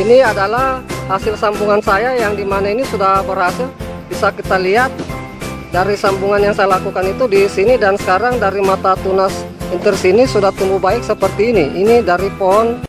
Ini adalah hasil sambungan saya yang dimana ini sudah berhasil. Bisa kita lihat dari sambungan yang saya lakukan itu di sini, dan sekarang dari mata tunas inter sini sudah tumbuh baik seperti ini. Ini dari pohon.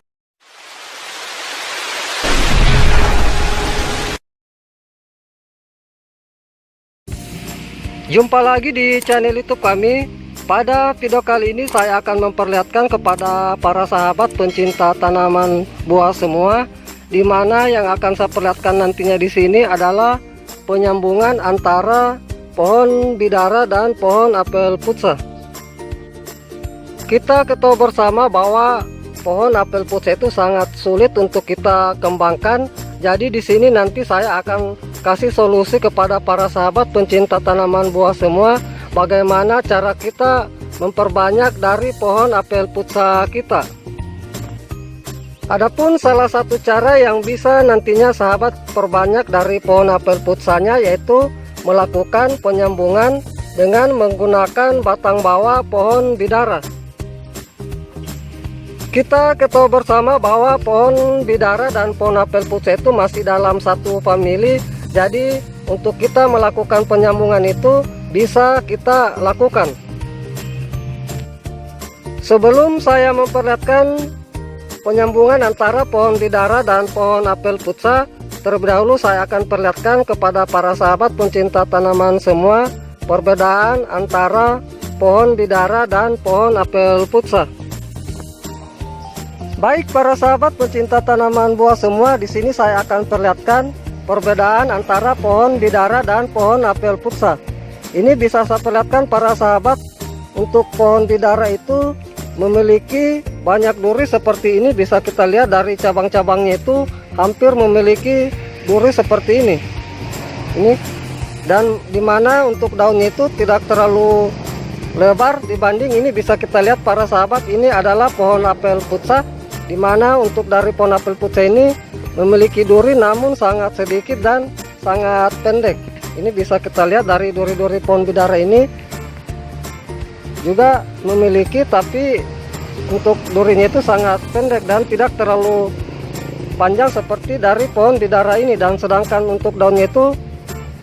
Jumpa lagi di channel YouTube kami. Pada video kali ini saya akan memperlihatkan kepada para sahabat pencinta tanaman buah semua, di mana yang akan saya perlihatkan nantinya di sini adalah penyambungan antara pohon bidara dan pohon apel puca. Kita ketahui bersama bahwa pohon apel puca itu sangat sulit untuk kita kembangkan. Jadi di sini nanti saya akan kasih solusi kepada para sahabat pencinta tanaman buah semua, bagaimana cara kita memperbanyak dari pohon apel puca kita. Adapun salah satu cara yang bisa nantinya sahabat perbanyak dari pohon apel pucanya, yaitu melakukan penyambungan dengan menggunakan batang bawah pohon bidara. Kita ketahui bersama bahwa pohon bidara dan pohon apel puca itu masih dalam satu famili. Jadi untuk kita melakukan penyambungan itu bisa kita lakukan. Sebelum saya memperlihatkan penyambungan antara pohon bidara dan pohon apel puca, terlebih dahulu saya akan perlihatkan kepada para sahabat pencinta tanaman semua perbedaan antara pohon bidara dan pohon apel puca. Baik para sahabat pencinta tanaman buah semua, di sini saya akan perlihatkan perbedaan antara pohon bidara dan pohon apel puca. Ini bisa saya perlihatkan para sahabat. Untuk pohon bidara itu memiliki banyak duri seperti ini, bisa kita lihat dari cabang-cabangnya itu hampir memiliki duri seperti ini. Ini, dan dimana untuk daunnya itu tidak terlalu lebar dibanding ini, bisa kita lihat para sahabat, ini adalah pohon apel puca, dimana untuk dari pohon apel puca ini memiliki duri namun sangat sedikit dan sangat pendek. Ini bisa kita lihat dari duri-duri pohon bidara ini juga memiliki, tapi untuk durinya itu sangat pendek dan tidak terlalu panjang seperti dari pohon bidara ini. Dan sedangkan untuk daunnya itu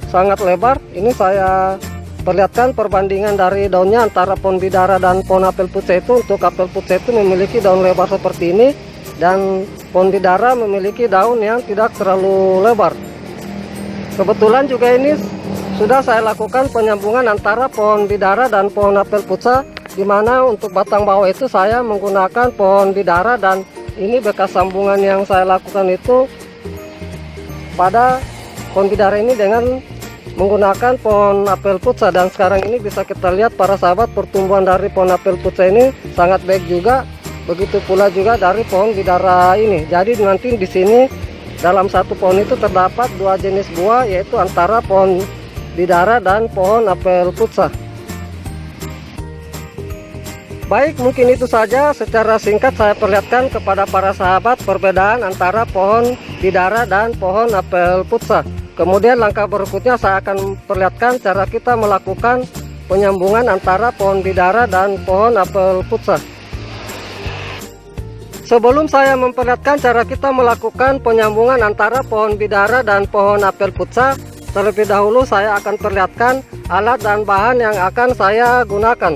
sangat lebar. Ini saya perlihatkan perbandingan dari daunnya antara pohon bidara dan pohon apel puca itu. Untuk apel puca itu memiliki daun lebar seperti ini, dan pohon bidara memiliki daun yang tidak terlalu lebar. Kebetulan juga ini sudah saya lakukan penyambungan antara pohon bidara dan pohon apel puca, dimana untuk batang bawah itu saya menggunakan pohon bidara, dan ini bekas sambungan yang saya lakukan itu pada pohon bidara ini dengan menggunakan pohon apel puca. Dan sekarang ini bisa kita lihat para sahabat, pertumbuhan dari pohon apel puca ini sangat baik juga. Begitu pula juga dari pohon bidara ini. Jadi nanti di sini dalam satu pohon itu terdapat dua jenis buah, yaitu antara pohon bidara dan pohon apel puca. Baik, mungkin itu saja secara singkat saya perlihatkan kepada para sahabat perbedaan antara pohon bidara dan pohon apel puca. Kemudian langkah berikutnya saya akan perlihatkan cara kita melakukan penyambungan antara pohon bidara dan pohon apel puca. Sebelum saya memperlihatkan cara kita melakukan penyambungan antara pohon bidara dan pohon apel puca, terlebih dahulu saya akan perlihatkan alat dan bahan yang akan saya gunakan.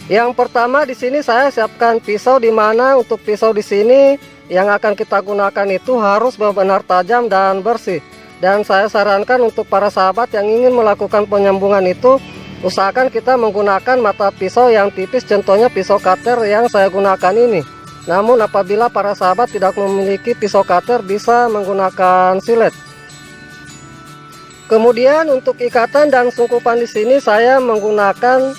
Yang pertama di sini saya siapkan pisau, di mana untuk pisau di sini yang akan kita gunakan itu harus benar-benar tajam dan bersih. Dan saya sarankan untuk para sahabat yang ingin melakukan penyambungan itu, usahakan kita menggunakan mata pisau yang tipis, contohnya pisau cutter yang saya gunakan ini. Namun apabila para sahabat tidak memiliki pisau cutter, bisa menggunakan silet. Kemudian untuk ikatan dan sungkupan di sini saya menggunakan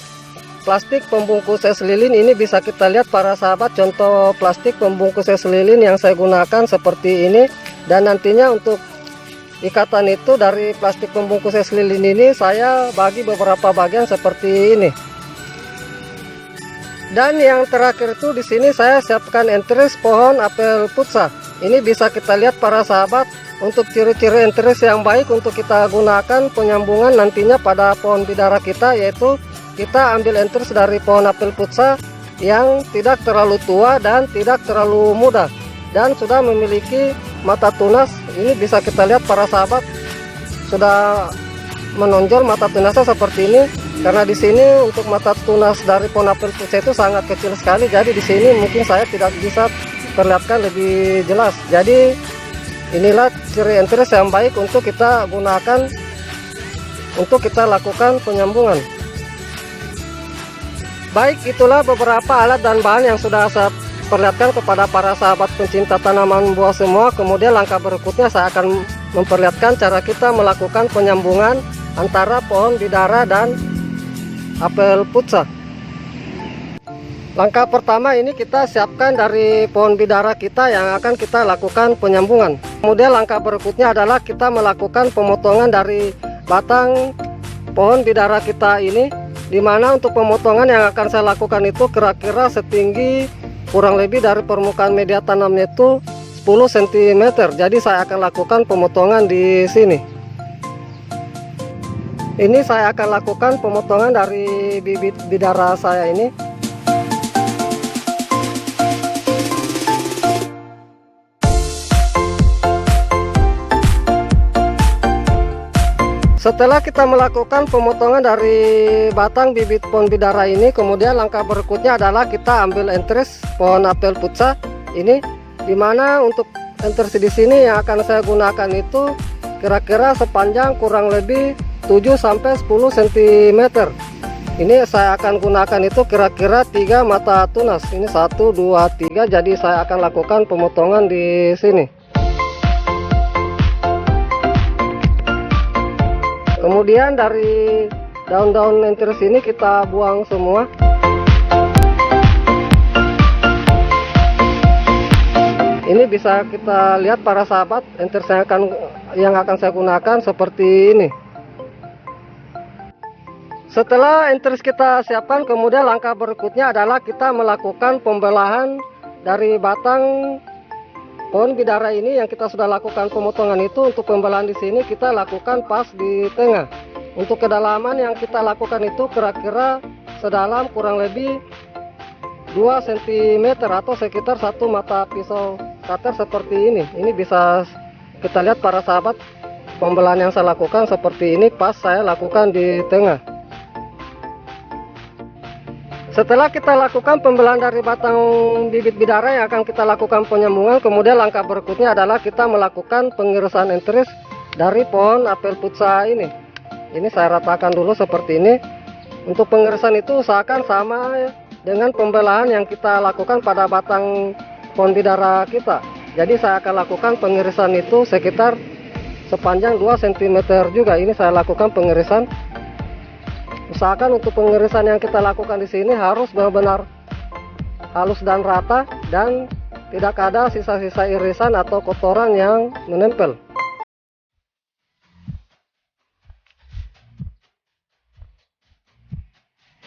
plastik pembungkus es lilin. Ini bisa kita lihat para sahabat contoh plastik pembungkus es lilin yang saya gunakan seperti ini. Dan nantinya untuk ikatan itu dari plastik pembungkus es lilin ini saya bagi beberapa bagian seperti ini. Dan yang terakhir itu di sini saya siapkan enteris pohon apel puca. Ini bisa kita lihat para sahabat untuk ciri-ciri enteris yang baik untuk kita gunakan penyambungan nantinya pada pohon bidara kita, yaitu kita ambil enteris dari pohon apel puca yang tidak terlalu tua dan tidak terlalu muda. dan sudah memiliki mata tunas. Ini bisa kita lihat para sahabat, sudah menonjol mata tunasnya seperti ini. Karena di sini untuk mata tunas dari pohon apel pucah itu sangat kecil sekali, jadi di sini mungkin saya tidak bisa perlihatkan lebih jelas. Jadi inilah ciri enteris yang baik untuk kita gunakan untuk kita lakukan penyambungan. Baik, itulah beberapa alat dan bahan yang sudah saya perlihatkan kepada para sahabat pencinta tanaman buah semua. Kemudian langkah berikutnya saya akan memperlihatkan cara kita melakukan penyambungan antara pohon bidara dan apel pucah. Langkah pertama ini kita siapkan dari pohon bidara kita yang akan kita lakukan penyambungan. Kemudian langkah berikutnya adalah kita melakukan pemotongan dari batang pohon bidara kita ini, dimana untuk pemotongan yang akan saya lakukan itu kira-kira setinggi kurang lebih dari permukaan media tanamnya itu 10 cm. Jadi saya akan lakukan pemotongan di sini. Ini saya akan lakukan pemotongan dari bibit bidara saya ini. Setelah kita melakukan pemotongan dari batang bibit pohon bidara ini, kemudian langkah berikutnya adalah kita ambil enteris pohon apel pucah ini, dimana untuk enteris di sini yang akan saya gunakan itu kira-kira sepanjang kurang lebih 7-10 cm. Ini saya akan gunakan itu kira-kira 3 mata tunas. Ini 1, 2, 3. Jadi saya akan lakukan pemotongan di sini. Kemudian dari daun-daun enteris ini kita buang semua. Ini bisa kita lihat para sahabat, enteris yang akan saya gunakan seperti ini. Setelah enteris kita siapkan, kemudian langkah berikutnya adalah kita melakukan pembelahan dari batang pohon bidara ini yang kita sudah lakukan pemotongan itu. Untuk pembelahan di sini kita lakukan pas di tengah. Untuk kedalaman yang kita lakukan itu kira-kira sedalam kurang lebih 2 cm atau sekitar 1 mata pisau cutter seperti ini. Ini bisa kita lihat para sahabat, pembelahan yang saya lakukan seperti ini pas saya lakukan di tengah. Setelah kita lakukan pembelahan dari batang bibit bidara yang akan kita lakukan penyambungan, kemudian langkah berikutnya adalah kita melakukan pengirisan enteris dari pohon apel pucah ini. Ini saya ratakan dulu seperti ini. Untuk pengirisan itu usahakan sama dengan pembelahan yang kita lakukan pada batang pohon bidara kita. Jadi saya akan lakukan pengirisan itu sekitar sepanjang 2 cm juga. Ini saya lakukan pengirisan. Usahakan untuk pengirisan yang kita lakukan di sini harus benar-benar halus dan rata dan tidak ada sisa-sisa irisan atau kotoran yang menempel.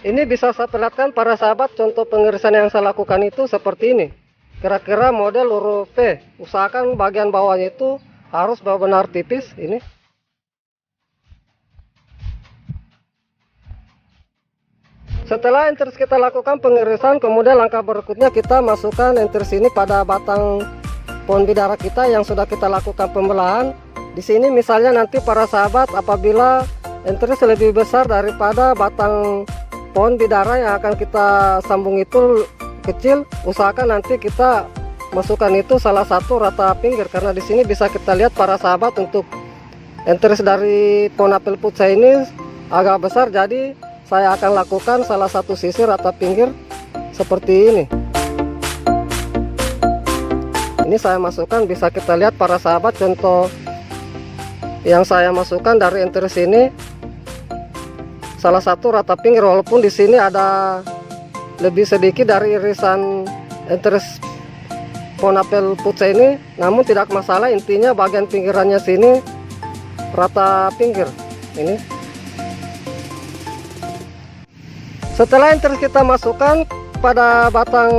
Ini bisa saya perlihatkan para sahabat, contoh pengirisan yang saya lakukan itu seperti ini. Kira-kira model huruf V. Usahakan bagian bawahnya itu harus benar-benar tipis ini. Setelah enteris kita lakukan pengirisan, kemudian langkah berikutnya kita masukkan enteris ini pada batang pohon bidara kita yang sudah kita lakukan pembelahan. Di sini misalnya nanti para sahabat apabila enteris lebih besar daripada batang pohon bidara yang akan kita sambung itu kecil, usahakan nanti kita masukkan itu salah satu rata pinggir, karena di sini bisa kita lihat para sahabat untuk enteris dari pohon apel pucah ini agak besar, jadi saya akan lakukan salah satu sisi rata pinggir seperti ini. Ini saya masukkan, bisa kita lihat para sahabat contoh yang saya masukkan dari enteris ini salah satu rata pinggir, walaupun di sini ada lebih sedikit dari irisan enteris pohon apel pucah ini, namun tidak masalah, intinya bagian pinggirannya sini rata pinggir ini. Setelah enteris kita masukkan pada batang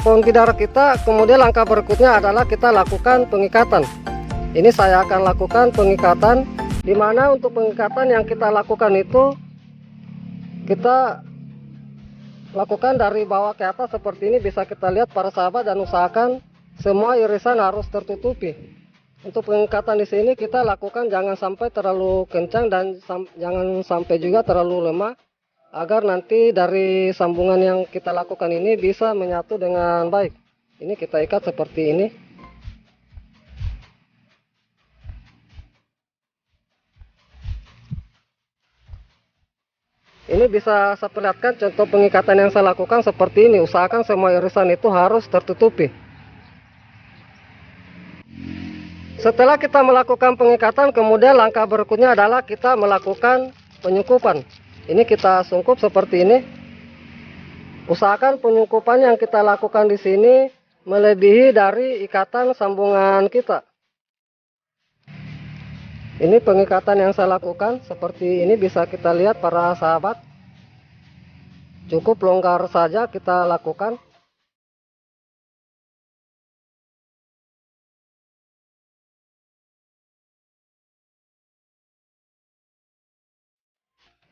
pohon bidara kita, kemudian langkah berikutnya adalah kita lakukan pengikatan. Ini saya akan lakukan pengikatan, dimana untuk pengikatan yang kita lakukan itu kita lakukan dari bawah ke atas seperti ini. Bisa kita lihat para sahabat, dan usahakan semua irisan harus tertutupi. Untuk pengikatan di sini kita lakukan jangan sampai terlalu kencang dan jangan sampai juga terlalu lemah, agar nanti dari sambungan yang kita lakukan ini bisa menyatu dengan baik. Ini kita ikat seperti ini. Ini bisa saya perlihatkan contoh pengikatan yang saya lakukan seperti ini. Usahakan semua irisan itu harus tertutupi. Setelah kita melakukan pengikatan, kemudian langkah berikutnya adalah kita melakukan penyungkupan. Ini kita sungkup seperti ini. Usahakan penyungkupan yang kita lakukan di sini melebihi dari ikatan sambungan kita. Ini pengikatan yang saya lakukan seperti ini, bisa kita lihat para sahabat. Cukup longgar saja kita lakukan.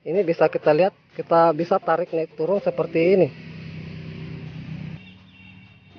Ini bisa kita lihat, kita bisa tarik naik turun seperti ini.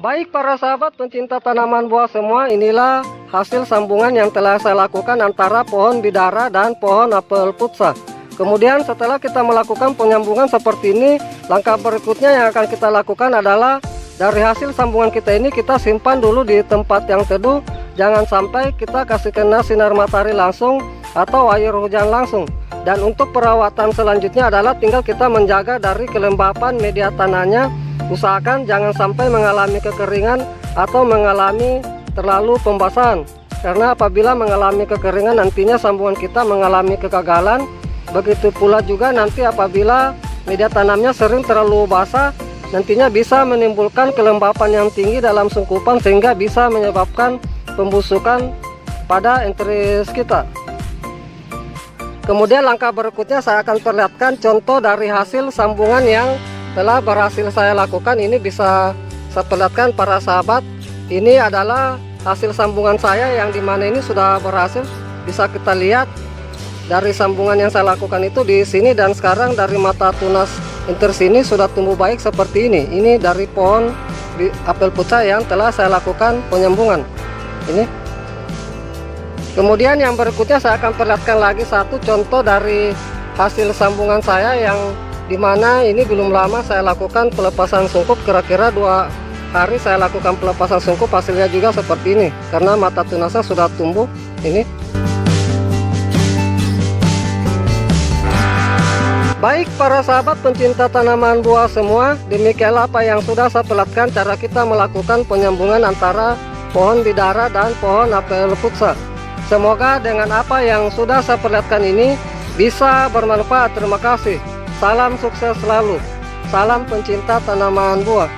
Baik para sahabat pencinta tanaman buah semua, inilah hasil sambungan yang telah saya lakukan antara pohon bidara dan pohon apel putsa. Kemudian setelah kita melakukan penyambungan seperti ini, langkah berikutnya yang akan kita lakukan adalah dari hasil sambungan kita ini kita simpan dulu di tempat yang teduh. Jangan sampai kita kasih kena sinar matahari langsung atau air hujan langsung. Dan untuk perawatan selanjutnya adalah tinggal kita menjaga dari kelembapan media tanahnya. Usahakan jangan sampai mengalami kekeringan atau mengalami terlalu pembasahan. Karena apabila mengalami kekeringan nantinya sambungan kita mengalami kegagalan. Begitu pula juga nanti apabila media tanamnya sering terlalu basah, nantinya bisa menimbulkan kelembapan yang tinggi dalam sungkupan sehingga bisa menyebabkan pembusukan pada enteris kita. Kemudian langkah berikutnya saya akan perlihatkan contoh dari hasil sambungan yang telah berhasil saya lakukan. Ini bisa saya perlihatkan para sahabat. Ini adalah hasil sambungan saya yang dimana ini sudah berhasil. Bisa kita lihat dari sambungan yang saya lakukan itu di sini, dan sekarang dari mata tunas enteris ini sudah tumbuh baik seperti ini. Ini dari pohon apel putsa yang telah saya lakukan penyambungan. Ini. Kemudian yang berikutnya saya akan perlihatkan lagi satu contoh dari hasil sambungan saya yang dimana ini belum lama saya lakukan pelepasan sungkup, kira-kira 2 hari saya lakukan pelepasan sungkup. Hasilnya juga seperti ini karena mata tunasnya sudah tumbuh ini. Baik para sahabat pencinta tanaman buah semua, demikianlah apa yang sudah saya perlihatkan cara kita melakukan penyambungan antara pohon bidara dan pohon apel putsa. Semoga dengan apa yang sudah saya perlihatkan ini bisa bermanfaat. Terima kasih. Salam sukses selalu. Salam pencinta tanaman buah.